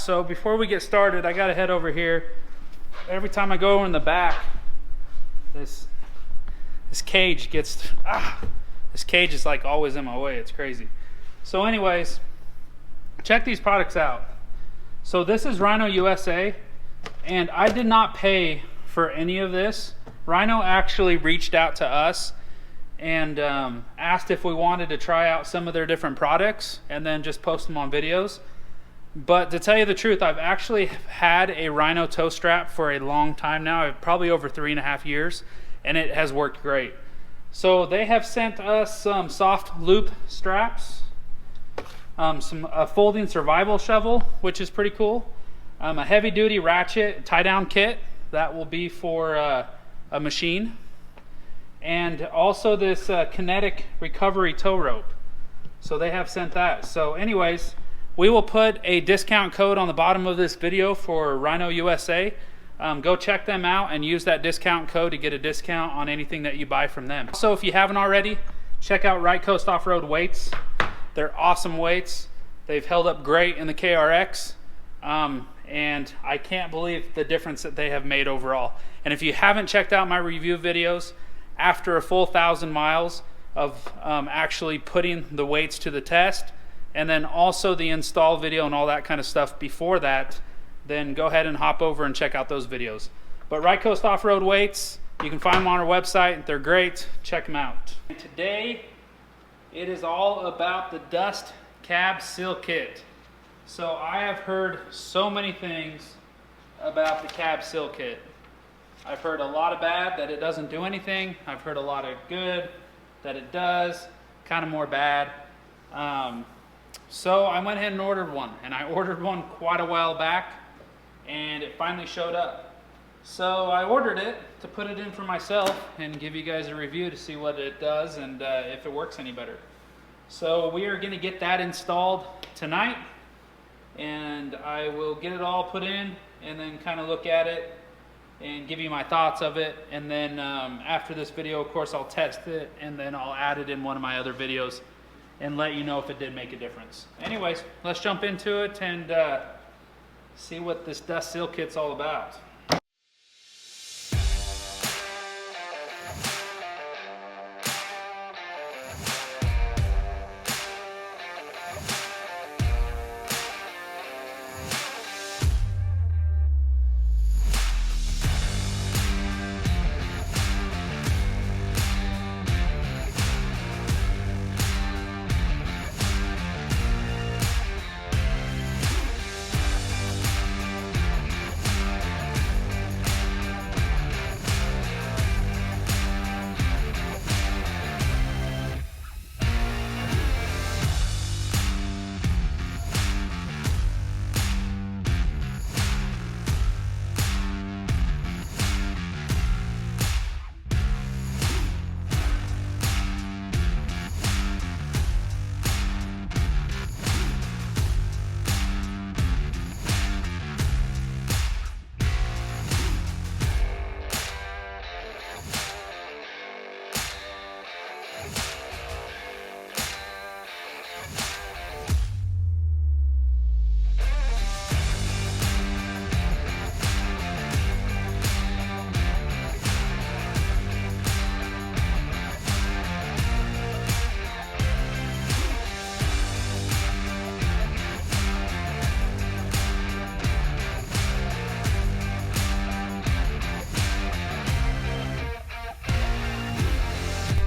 So before we get started, I gotta head over here. Every time I go in the back, this cage gets, this cage is like always in my way. It's crazy. So anyways, check these products out. So this is Rhino USA, and I did not pay for any of this. Rhino actually reached out to us and asked if we wanted to try out some of their different products and then just post them on videos. But to tell you the truth, I've actually had a Rhino toe strap for a long time now, probably over 3.5 years, and it has worked great. So they have sent us some soft loop straps, a folding survival shovel, which is pretty cool, a heavy duty ratchet tie down kit that will be for a machine, and also this kinetic recovery tow rope. So they have sent that. So anyways, we will put a discount code on the bottom of this video for Rhino USA. Go check them out and use that discount code to get a discount on anything that you buy from them. So if you haven't already, check out Right Coast Off-Road weights. They're awesome weights. They've held up great in the KRX. And I can't believe the difference that they have made overall. And if you haven't checked out my review videos, after a full 1,000 miles of actually putting the weights to the test, and then also the install video and all that kind of stuff before that, then go ahead and hop over and check out those videos. But Right Coast Off-Road weights, you can find them on our website. They're great. Check them out. And today, it is all about the Dust Cab Seal Kit. So I have heard so many things about the Cab Seal Kit. I've heard a lot of bad, that it doesn't do anything. I've heard a lot of good, that it does, kind of more bad. So I went ahead and ordered one, and I ordered one quite a while back, and it finally showed up. So I ordered it to put it in for myself and give you guys a review to see what it does and if it works any better. So we are going to get that installed tonight, and I will get it all put in and then kind of look at it and give you my thoughts of it. And then after this video, of course, I'll test it, and then I'll add it in one of my other videos and let you know if it did make a difference. Anyways, let's jump into it and see what this Dust Seal Kit's all about.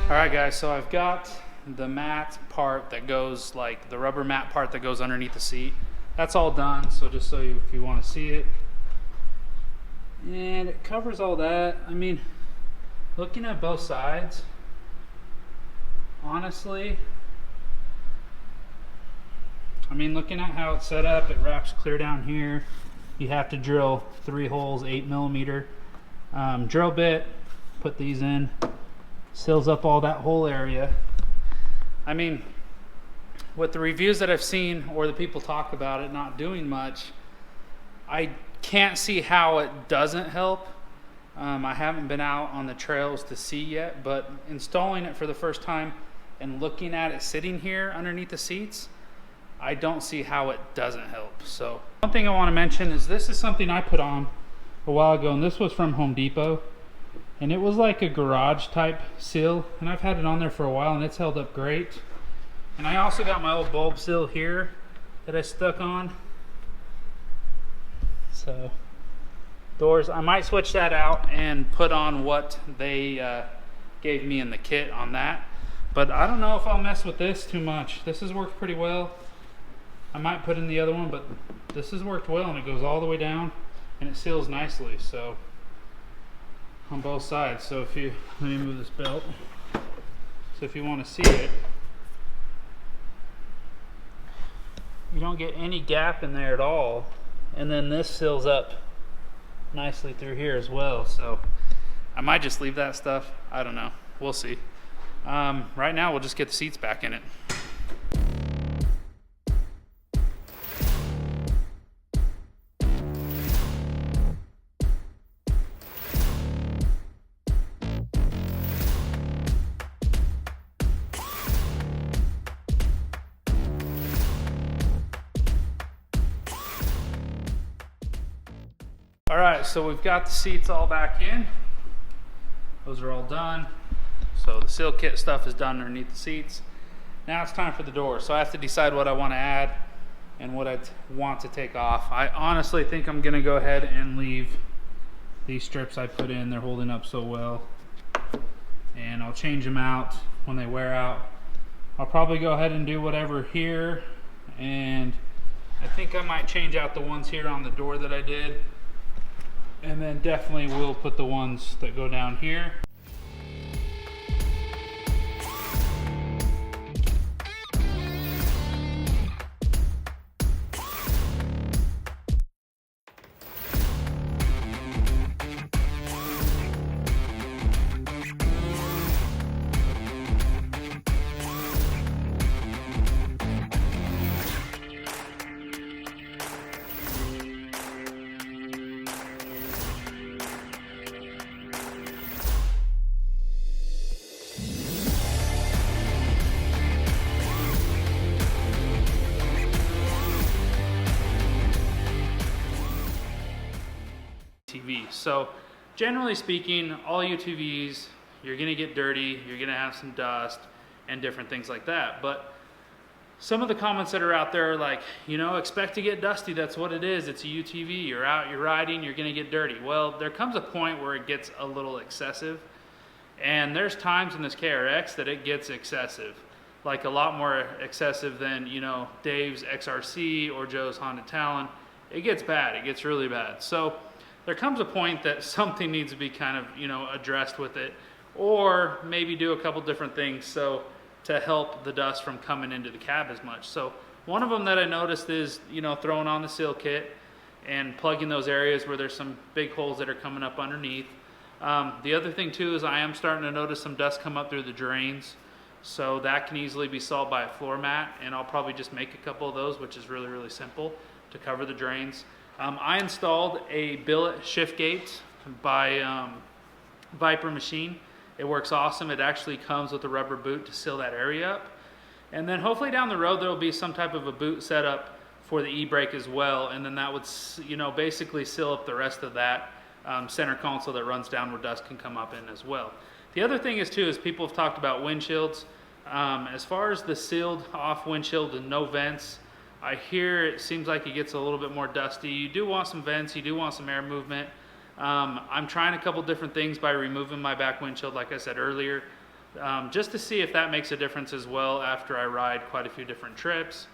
Alright guys, so I've got the mat part that goes, like the rubber mat part that goes underneath the seat. That's all done, so just so if you want to see it. And it covers all that. I mean, looking at both sides, honestly, looking at how it's set up, it wraps clear down here. You have to drill 3 holes, 8mm. Drill bit, put these in. Seals up all that whole area. I mean, with the reviews that I've seen or the people talk about it not doing much, I can't see how it doesn't help. I haven't been out on the trails to see yet, but installing it for the first time and looking at it sitting here underneath the seats, I don't see how it doesn't help. So one thing I want to mention is this is something I put on a while ago, and this was from Home Depot, and it was like a garage type seal, and I've had it on there for a while and it's held up great. And I also got my old bulb seal here that I stuck on. So doors, I might switch that out and put on what they gave me in the kit on that, but I don't know if I'll mess with this too much. This has worked pretty well. I might put in the other one, but this has worked well, and it goes all the way down and it seals nicely, so on both sides. So if you, let me move this belt, so if you want to see it, you don't get any gap in there at all, and then this seals up nicely through here as well. So I might just leave that stuff, I don't know, we'll see. Right now we'll just get the seats back in it. All right, so we've got the seats all back in. Those are all done. So the seal kit stuff is done underneath the seats. Now it's time for the door. So I have to decide what I want to add and what I want to take off. I honestly think I'm gonna go ahead and leave these strips I put in. They're holding up so well. And I'll change them out when they wear out. I'll probably go ahead and do whatever here. And I think I might change out the ones here on the door that I did. And then definitely we'll put the ones that go down here. So generally speaking, all UTVs, you're gonna get dirty, you're gonna have some dust and different things like that. But some of the comments that are out there are like, you know, expect to get dusty, that's what it is, it's a UTV, you're out, you're riding, you're gonna get dirty. Well, there comes a point where it gets a little excessive, and there's times in this KRX that it gets excessive, like a lot more excessive than, you know, Dave's XRC or Joe's Honda Talon. It gets bad, it gets really bad. So there comes a point that something needs to be kind of, you know, addressed with it, or maybe do a couple different things so to help the dust from coming into the cab as much. So one of them that I noticed is, you know, throwing on the seal kit and plugging those areas where there's some big holes that are coming up underneath. The other thing too is I am starting to notice some dust come up through the drains, so that can easily be solved by a floor mat, and I'll probably just make a couple of those, which is really, really simple to cover the drains. I installed a billet shift gate by Viper machine. It works awesome. It actually comes with a rubber boot to seal that area up. And then hopefully down the road there will be some type of a boot setup for the e-brake as well, and then that would, you know, basically seal up the rest of that center console that runs down where dust can come up in as well. The other thing is too is people have talked about windshields. As far as the sealed off windshield and no vents, I hear it seems like it gets a little bit more dusty. You do want some vents, you do want some air movement. I'm trying a couple different things by removing my back windshield, like I said earlier, just to see if that makes a difference as well after I ride quite a few different trips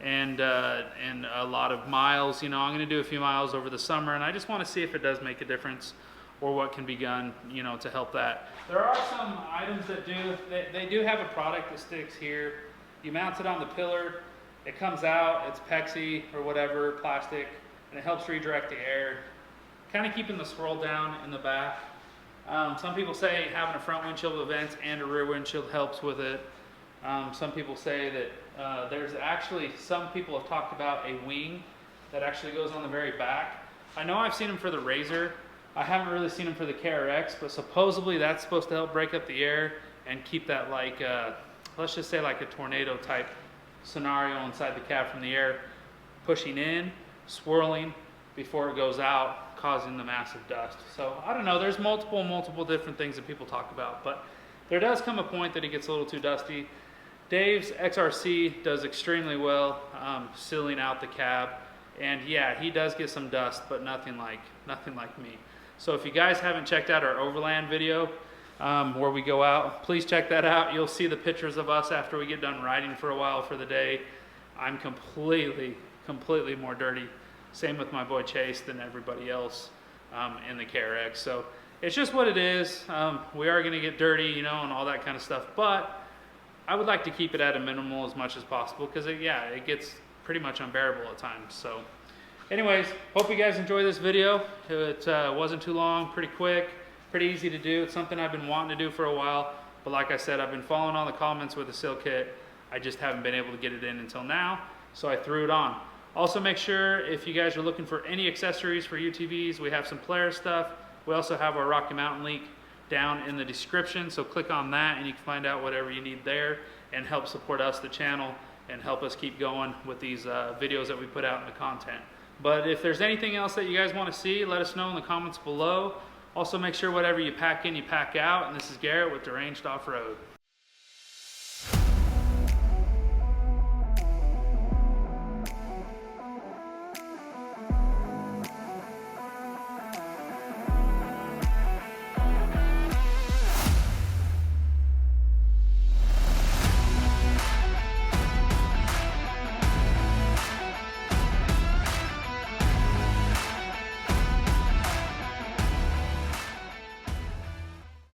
and a lot of miles. You know, I'm going to do a few miles over the summer, and I just want to see if it does make a difference or what can be done, you know, to help that. There are some items that do, they do have a product that sticks here. You mount it on the pillar. It comes out, it's Pexi or whatever, plastic, and it helps redirect the air, kind of keeping the swirl down in the back. Some people say having a front windshield with vents and a rear windshield helps with it. Some people say that there's actually, some people have talked about a wing that actually goes on the very back. I know I've seen them for the Razor. I haven't really seen them for the KRX, but supposedly that's supposed to help break up the air and keep that like, let's just say like a tornado type scenario inside the cab from the air pushing in, swirling before it goes out, causing the massive dust. So I don't know, there's multiple different things that people talk about, but there does come a point that it gets a little too dusty. Dave's XRC does extremely well sealing out the cab, and yeah, he does get some dust, but nothing like me. So if you guys haven't checked out our overland video where we go out, please check that out. You'll see the pictures of us after we get done riding for a while for the day. I'm completely more dirty. Same with my boy Chase than everybody else in the KRX. So it's just what it is. We are going to get dirty, you know, and all that kind of stuff, but I would like to keep it at a minimal as much as possible, because it gets pretty much unbearable at times. So anyways, hope you guys enjoy this video. It wasn't too long, pretty quick, pretty easy to do. It's something I've been wanting to do for a while, but like I said, I've been following all the comments with the seal kit. I just haven't been able to get it in until now, so I threw it on. Also, make sure if you guys are looking for any accessories for UTVs, we have some Polaris stuff. We also have our Rocky Mountain link down in the description, so click on that and you can find out whatever you need there and help support us, the channel, and help us keep going with these videos that we put out in the content. But if there's anything else that you guys want to see, let us know in the comments below. Also, make sure whatever you pack in, you pack out. And this is Garrett with Deranged Off-Road.